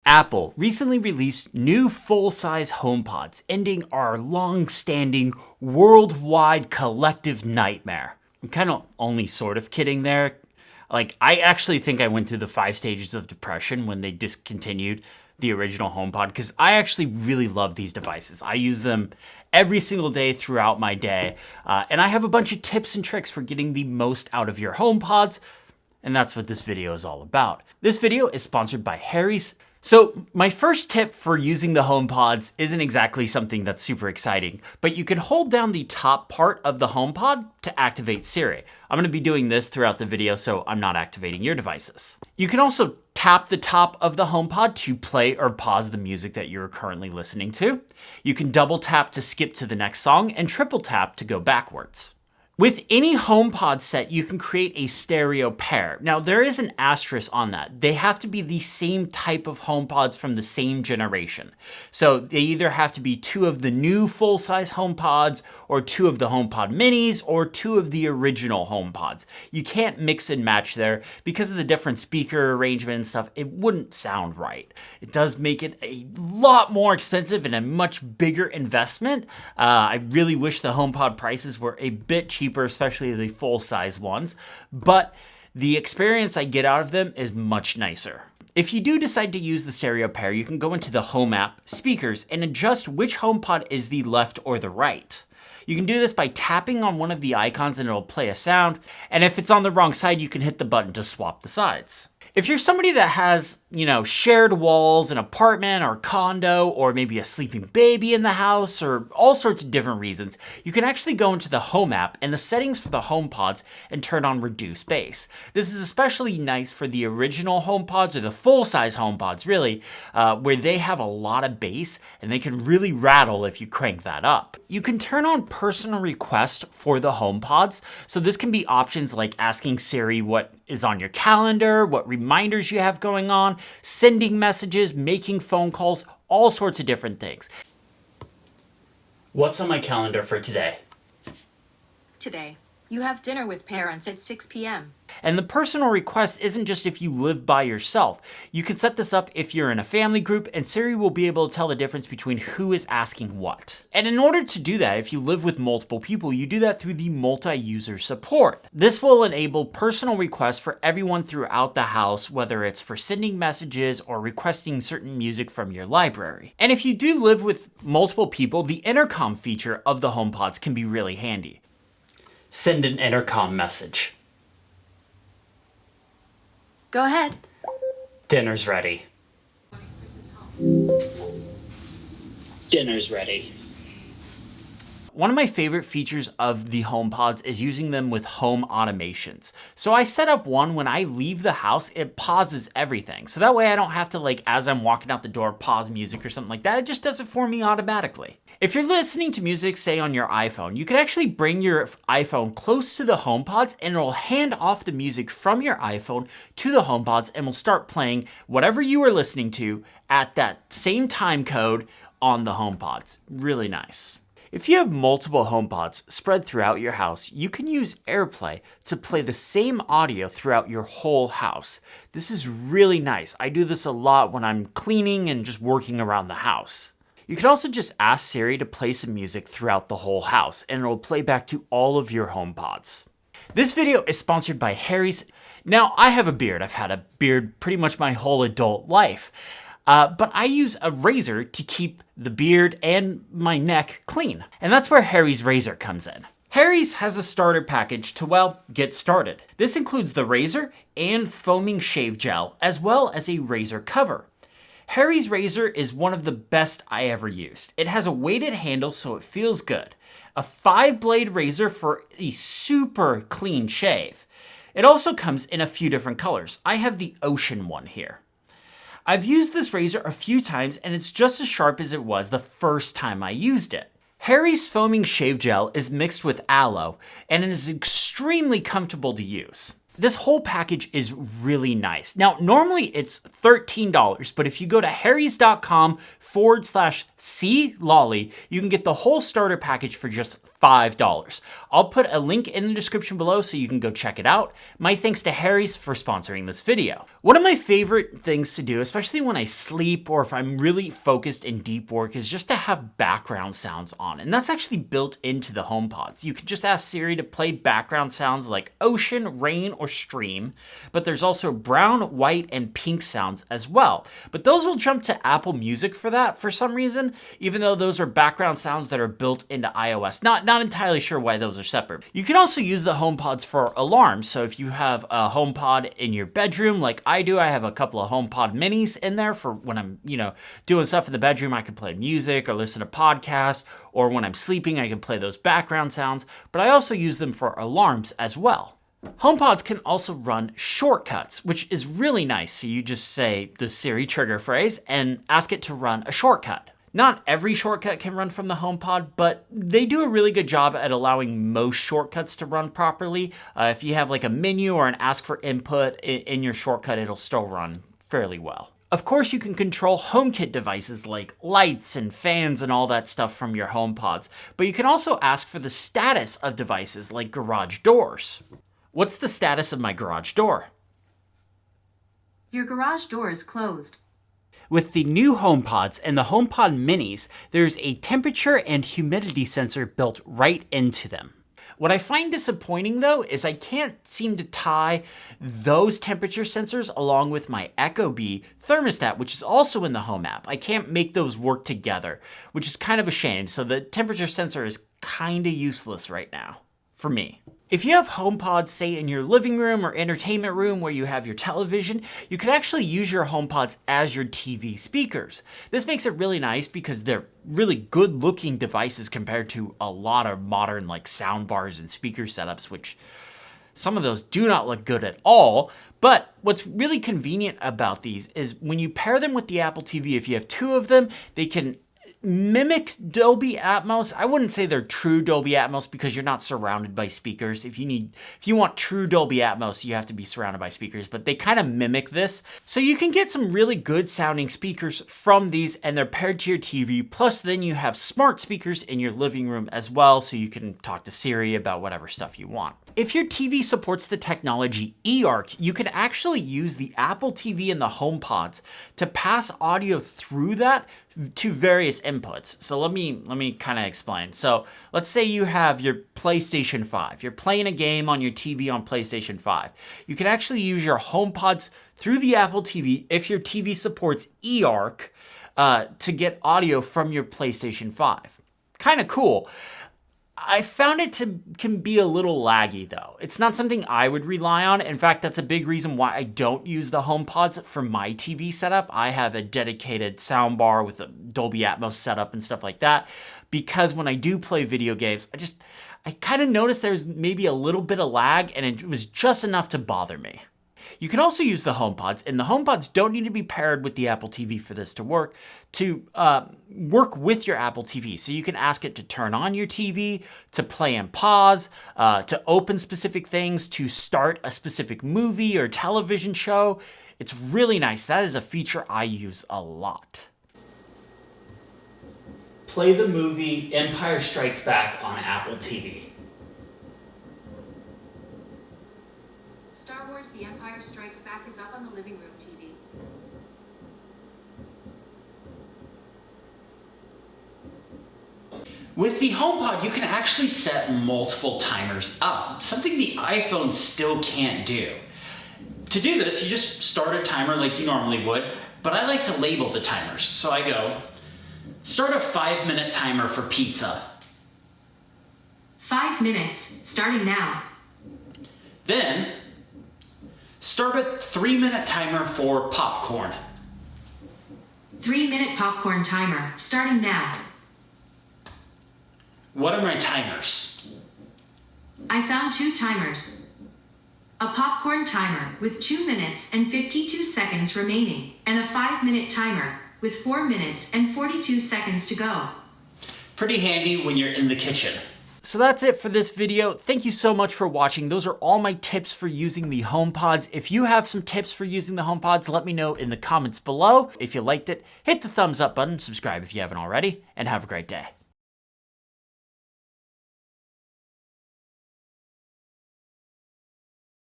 Apple recently released new full-size HomePods, ending our long-standing worldwide collective nightmare. I'm kind of only sort of kidding there. I actually think I went through the 5 stages of depression when they discontinued the original HomePod, because I actually really love these devices. I use them every single day throughout my day, and I have a bunch of tips and tricks for getting the most out of your HomePods, and that's what this video is all about. This video is sponsored by Harry's. So my first tip for using the HomePods isn't exactly something that's super exciting, but you can hold down the top part of the HomePod to activate Siri. I'm going to be doing this throughout the video, so I'm not activating your devices. You can also tap the top of the HomePod to play or pause the music that you're currently listening to. You can double tap to skip to the next song and triple tap to go backwards. With any HomePod set, you can create a stereo pair. Now, there is an asterisk on that. They have to be the same type of HomePods from the same generation. So they either have to be 2 of the new full-size HomePods, or 2 of the HomePod minis, or 2 of the original HomePods. You can't mix and match there because of the different speaker arrangement and stuff. It wouldn't sound right. It does make it a lot more expensive and a much bigger investment. I really wish the HomePod prices were a bit cheaper, especially the full-size ones, but the experience I get out of them is much nicer. If you do decide to use the stereo pair, you can go into the Home app, Speakers, and adjust which HomePod is the left or the right. You can do this by tapping on one of the icons and it'll play a sound, and if it's on the wrong side, you can hit the button to swap the sides. If you're somebody that has, shared walls, an apartment or condo, or maybe a sleeping baby in the house, or all sorts of different reasons, you can actually go into the Home app and the settings for the HomePods and turn on Reduce Bass. This is especially nice for the original HomePods, or the full-size HomePods really, where they have a lot of bass and they can really rattle if you crank that up. You can turn on personal request for the HomePods, so this can be options like asking Siri what is on your calendar, what reminders you have going on, sending messages, making phone calls, all sorts of different things. What's on my calendar for today? Today, you have dinner with parents at 6 p.m. And the personal request isn't just if you live by yourself. You can set this up if you're in a family group, and Siri will be able to tell the difference between who is asking what. And in order to do that, if you live with multiple people, you do that through the multi-user support. This will enable personal requests for everyone throughout the house, whether it's for sending messages or requesting certain music from your library. And if you do live with multiple people, the intercom feature of the HomePods can be really handy. Send an intercom message. Go ahead. Dinner's ready. Dinner's ready. One of my favorite features of the HomePods is using them with home automations. So I set up one when I leave the house, it pauses everything. So that way I don't have to, as I'm walking out the door, pause music or something like that. It just does it for me automatically. If you're listening to music, say on your iPhone, you can actually bring your iPhone close to the HomePods and it'll hand off the music from your iPhone to the HomePods and will start playing whatever you are listening to at that same time code on the HomePods. Really nice. If you have multiple HomePods spread throughout your house, you can use AirPlay to play the same audio throughout your whole house. This is really nice. I do this a lot when I'm cleaning and just working around the house. You can also just ask Siri to play some music throughout the whole house, and it'll play back to all of your HomePods. This video is sponsored by Harry's. Now, I have a beard. I've had a beard pretty much my whole adult life. But I use a razor to keep the beard and my neck clean. And that's where Harry's razor comes in. Harry's has a starter package to, get started. This includes the razor and foaming shave gel, as well as a razor cover. Harry's razor is one of the best I ever used. It has a weighted handle so it feels good. A 5-blade razor for a super clean shave. It also comes in a few different colors. I have the ocean one here. I've used this razor a few times and it's just as sharp as it was the first time I used it. Harry's foaming shave gel is mixed with aloe and it is extremely comfortable to use. This whole package is really nice. Now, normally it's $13, but if you go to harrys.com/CLolly, you can get the whole starter package for just $5. I'll put a link in the description below so you can go check it out. My thanks to Harry's for sponsoring this video. One of my favorite things to do, especially when I sleep or if I'm really focused in deep work, is just to have background sounds on. And that's actually built into the HomePods. You can just ask Siri to play background sounds like ocean, rain, or stream. But there's also brown, white, and pink sounds as well. But those will jump to Apple Music for that for some reason, even though those are background sounds that are built into iOS. Not entirely sure why those are separate. You can also use the HomePods for alarms. So if you have a HomePod in your bedroom, like I do, I have a couple of HomePod minis in there for when I'm, doing stuff in the bedroom. I can play music or listen to podcasts, or when I'm sleeping, I can play those background sounds. But I also use them for alarms as well. HomePods can also run shortcuts, which is really nice. So you just say the Siri trigger phrase and ask it to run a shortcut. Not every shortcut can run from the HomePod, but they do a really good job at allowing most shortcuts to run properly. If you have like a menu or an ask for input in your shortcut, it'll still run fairly well. Of course, you can control HomeKit devices like lights and fans and all that stuff from your HomePods, but you can also ask for the status of devices like garage doors. What's the status of my garage door? Your garage door is closed. With the new HomePods and the HomePod minis, there's a temperature and humidity sensor built right into them. What I find disappointing though is I can't seem to tie those temperature sensors along with my Ecobee thermostat, which is also in the Home app. I can't make those work together, which is kind of a shame. So the temperature sensor is kind of useless right now for me. If you have HomePods, say in your living room or entertainment room where you have your television, you can actually use your HomePods as your TV speakers. This makes it really nice because they're really good looking devices compared to a lot of modern like sound bars and speaker setups, which some of those do not look good at all. But what's really convenient about these is when you pair them with the Apple TV, if you have two of them, they can mimic Dolby Atmos. I wouldn't say they're true Dolby Atmos because you're not surrounded by speakers. If you want true Dolby Atmos, you have to be surrounded by speakers, but they kind of mimic this. So you can get some really good sounding speakers from these and they're paired to your TV. Plus then you have smart speakers in your living room as well, so you can talk to Siri about whatever stuff you want. If your TV supports the technology eARC, you can actually use the Apple TV and the HomePods to pass audio through that to various inputs. So let me kind of explain. So let's say you have your PlayStation 5. You're playing a game on your TV on PlayStation 5. You can actually use your HomePods through the Apple TV if your TV supports eARC to get audio from your PlayStation 5. Kind of cool. I found it can be a little laggy though. It's not something I would rely on. In fact, that's a big reason why I don't use the HomePods for my TV setup. I have a dedicated soundbar with a Dolby Atmos setup and stuff like that. Because when I do play video games, I kind of noticed there's maybe a little bit of lag and it was just enough to bother me. You can also use the HomePods, and the HomePods don't need to be paired with the Apple TV for this to work with your Apple TV. So you can ask it to turn on your TV, to play and pause, to open specific things, to start a specific movie or television show. It's really nice. That is a feature I use a lot. Play the movie Empire Strikes Back on Apple TV. Star Wars The Empire Strikes Back is up on the living room TV. With the HomePod, you can actually set multiple timers up, something the iPhone still can't do. To do this, you just start a timer like you normally would, but I like to label the timers. So I go, start a 5-minute timer for pizza. 5 minutes, starting now. Then, start a 3-minute timer for popcorn. 3-minute popcorn timer, starting now. What are my timers? I found 2 timers. A popcorn timer with 2 minutes and 52 seconds remaining, and a 5-minute timer with 4 minutes and 42 seconds to go. Pretty handy when you're in the kitchen. So that's it for this video. Thank you so much for watching. Those are all my tips for using the HomePods. If you have some tips for using the HomePods, let me know in the comments below. If you liked it, hit the thumbs up button, subscribe if you haven't already, and have a great day.